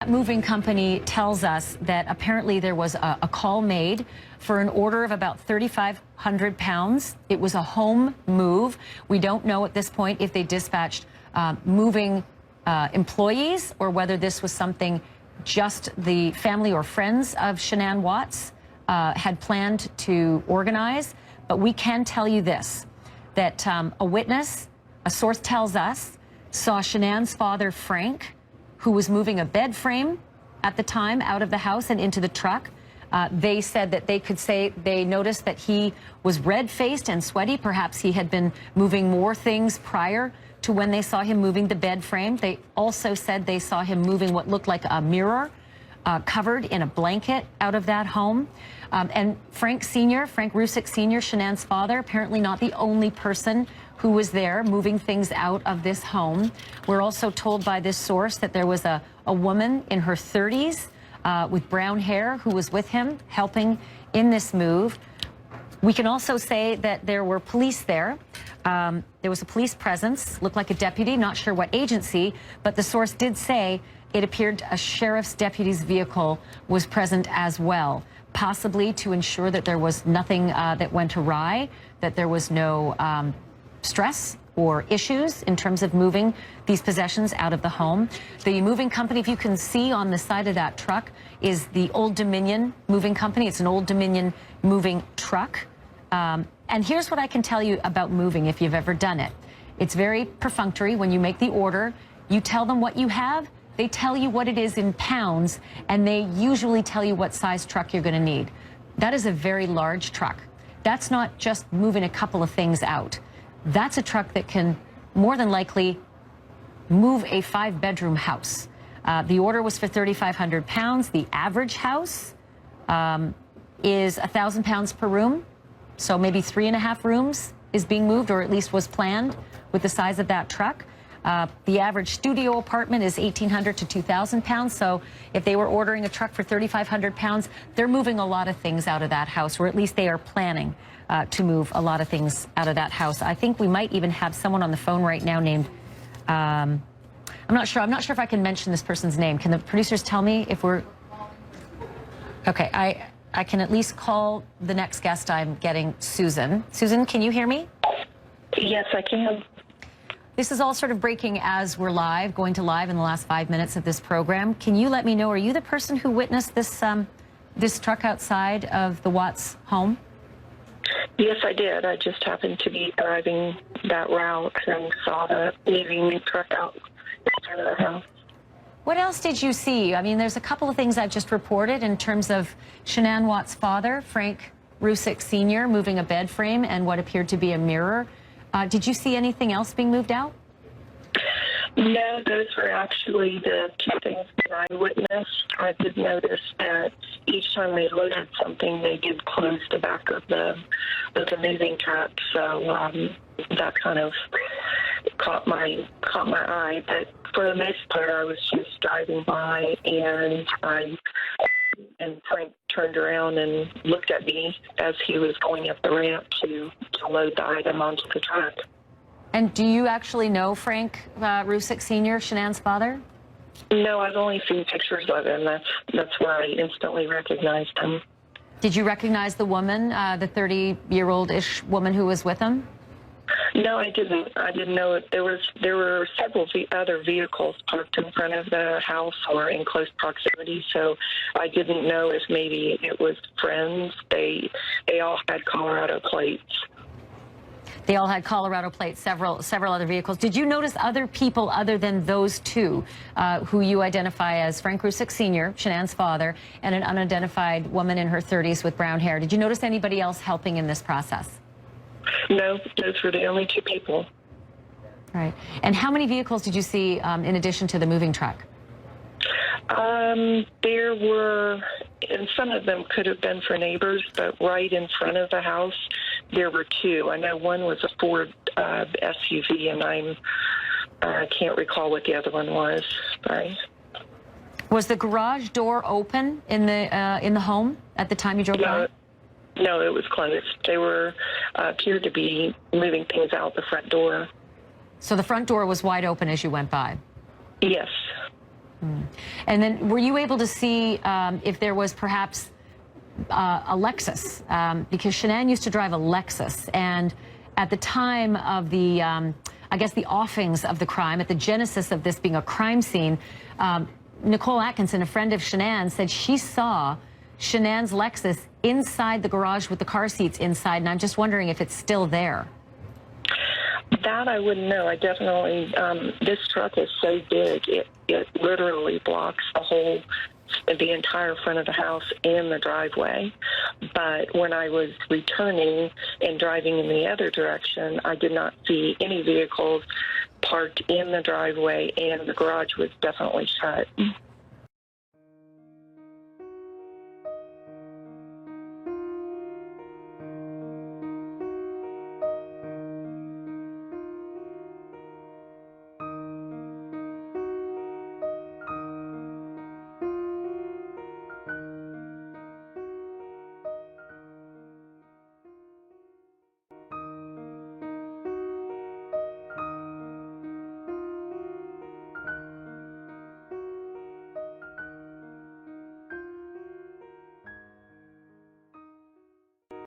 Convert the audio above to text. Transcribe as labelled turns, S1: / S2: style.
S1: moving company tells us that apparently there was a call made for an order of about 3,500 pounds. It was a home move. We don't know at this point if they dispatched moving employees or whether this was something just the family or friends of Shanann Watts had planned to organize. But we can tell you this, that a witness, a source tells us, saw Shanann's father, Frank, who was moving a bed frame at the time out of the house and into the truck. They said that they could say they noticed that he was red-faced and sweaty. Perhaps he had been moving more things prior to when they saw him moving the bed frame. They also said they saw him moving what looked like a mirror covered in a blanket out of that home. And Frank Rusick Sr., Shanann's father, apparently not the only person who was there moving things out of this home. We're also told by this source that there was a woman in her 30s with brown hair who was with him helping in this move. We can also say that there were police there. There was a police presence, looked like a deputy, not sure what agency, but the source did say it appeared a sheriff's deputy's vehicle was present as well, possibly to ensure that there was nothing that went awry, that there was no stress or issues in terms of moving these possessions out of the home. The moving company, if you can see on the side of that truck, is the Old Dominion Moving Company. It's an Old Dominion moving truck. And here's what I can tell you about moving if you've ever done it. It's very perfunctory. When you make the order, you tell them what you have, they tell you what it is in pounds, and they usually tell you what size truck you're going to need. That is a very large truck. That's not just moving a couple of things out. That's a truck that can more than likely move a 5-bedroom house. The order was for 3,500 pounds. The average house is 1,000 pounds per room. So maybe 3.5 rooms is being moved, or at least was planned with the size of that truck. The average studio apartment is 1,800 to 2,000 pounds. So if they were ordering a truck for 3,500 pounds, they're moving a lot of things out of that house, or at least they are planning to move a lot of things out of that house. I think we might even have someone on the phone right now named, I'm not sure if I can mention this person's name. Can the producers tell me if we're, okay, I can at least call the next guest I'm getting, Susan. Susan, can you hear me?
S2: Yes, I can.
S1: This is all sort of breaking as we're live, going to live in the last 5 minutes of this program. Can you let me know, are you the person who witnessed this, this truck outside of the Watts home?
S2: Yes, I did. I just happened to be driving that route and saw the moving truck out in front of the house.
S1: What else did you see? I mean, there's a couple of things I've just reported in terms of Shanann Watts' father, Frank Rusick Sr., moving a bed frame and what appeared to be a mirror. Did you see anything else being moved out?
S2: No, those were actually the two things that I witnessed. I did notice that each time they loaded something, they did close the back of the moving truck. So that kind of caught my eye. But for the most part, I was just driving by, and Frank turned around and looked at me as he was going up the ramp to load the item onto the truck.
S1: And do you actually know Frank Rusick Sr., Shanann's father?
S2: No, I've only seen pictures of him. That's where I instantly recognized him.
S1: Did you recognize the woman, the 30-year-old-ish woman who was with him?
S2: No, I didn't. I didn't know it. There were several other vehicles parked in front of the house or in close proximity, so I didn't know if maybe it was friends. They all had Colorado plates.
S1: They all had Colorado plates, several other vehicles. Did you notice other people other than those two who you identify as Frank Rusick Sr., Shanann's father, and an unidentified woman in her 30s with brown hair? Did you notice anybody else helping in this process?
S2: No, those were the only two people.
S1: Right. And how many vehicles did you see in addition to the moving truck?
S2: There were, and some of them could have been for neighbors, but right in front of the house, there were two. I know one was a Ford SUV, and I can't recall what the other one was. Sorry.
S1: Was the garage door open in the home at the time you drove by?
S2: No, it was closed. They were appeared to be moving things out the front door.
S1: So the front door was wide open as you went by?
S2: Yes.
S1: And then were you able to see if there was perhaps a Lexus? Because Shanann used to drive a Lexus, and at the time of the, I guess, the offings of the crime, at the genesis of this being a crime scene, Nicole Atkinson, a friend of Shanann, said she saw Shanann's Lexus inside the garage with the car seats inside, and I'm just wondering if it's still there.
S2: That I wouldn't know. I definitely, this truck is so big, it literally blocks the entire front of the house and the driveway. But when I was returning and driving in the other direction, I did not see any vehicles parked in the driveway, and the garage was definitely shut.